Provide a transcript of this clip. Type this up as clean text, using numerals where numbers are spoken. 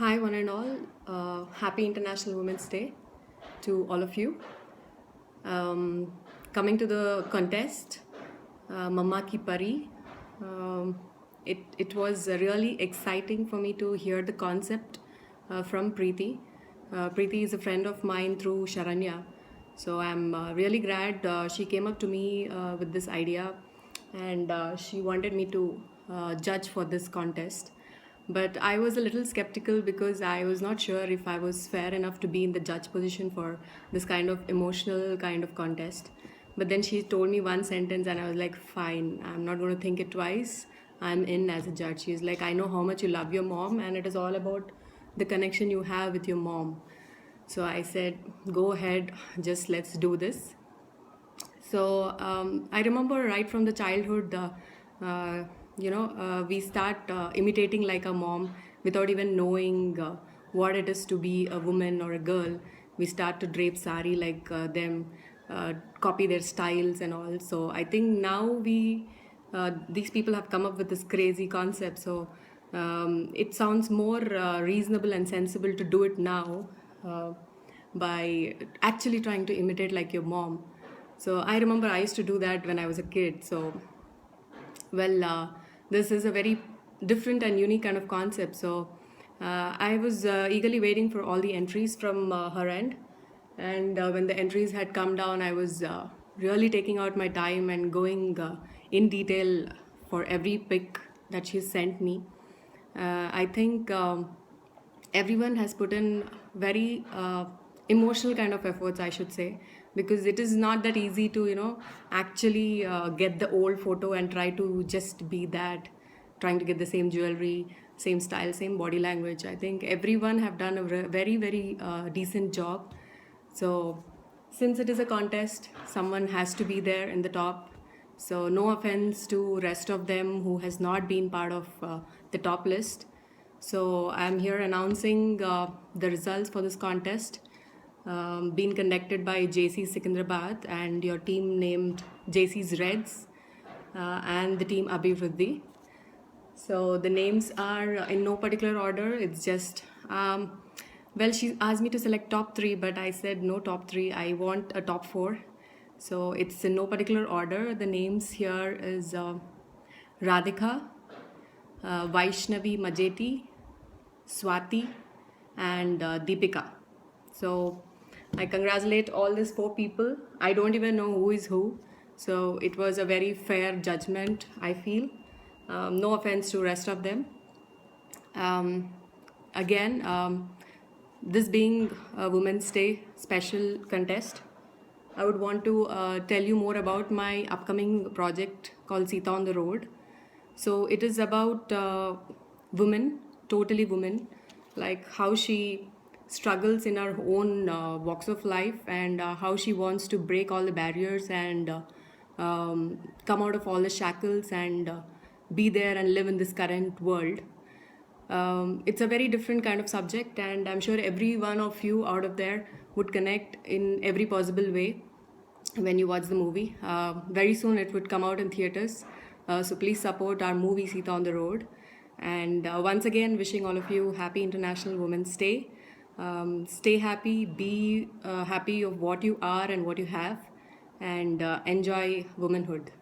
Hi, one and all. Happy International Women's Day to all of you. Um, Coming to the contest, Mama Ki Pari, it was really exciting for me to hear the concept from Preeti. Preeti is a friend of mine through Sharanya. So I'm really glad she came up to me with this idea and she wanted me to judge for this contest. But I was a little skeptical because I was not sure if I was fair enough to be in the judge position for this kind of emotional kind of contest. But then she told me one sentence, and I was like, fine, I'm not going to think it twice. I'm in as a judge. She's like, I know how much you love your mom, and it is all about the connection you have with your mom. So I said, go ahead, just let's do this. So I remember right from the childhood, we start imitating like a mom without even knowing what it is to be a woman or a girl. We start to drape sari like them, copy their styles and all. So I think now these people have come up with this crazy concept. So it sounds more reasonable and sensible to do it now by actually trying to imitate like your mom. So I remember I used to do that when I was a kid. So, well, this is a very different and unique kind of concept. So I was eagerly waiting for all the entries from her end. And when the entries had come down, I was really taking out my time and going in detail for every pic that she sent me. I think everyone has put in very emotional kind of efforts, I should say, because it is not that easy to actually get the old photo and try to just be that, trying to get the same jewelry, same style, same body language. I think everyone have done a very very decent job. So since it is a contest, someone has to be there in the top. So no offense to rest of them who has not been part of the top list. So I'm here announcing the results for this contest, being conducted by JC Secunderabad and your team named JC's Reds and the team Abhivruddhi. So the names are in no particular order. It's just, well, she asked me to select top three, but I said no top three. I want a top four. So it's in no particular order. The names here is Radhika, Vaishnavi Majeti, Swati, and Deepika. So I congratulate all these four people. I don't even know who is who. So it was a very fair judgment, I feel. No offense to rest of them. Again, this being a Women's Day special contest, I would want to tell you more about my upcoming project called Sita on the Road. So it is about women, totally women, like how she struggles in her own walks of life and how she wants to break all the barriers and come out of all the shackles and be there and live in this current world. It's a very different kind of subject, and I'm sure every one of you out of there would connect in every possible way when you watch the movie. Very soon it would come out in theaters. So please support our movie Sita on the Road. And once again, wishing all of you happy International Women's Day. Stay happy, be happy of what you are and what you have, and enjoy womanhood.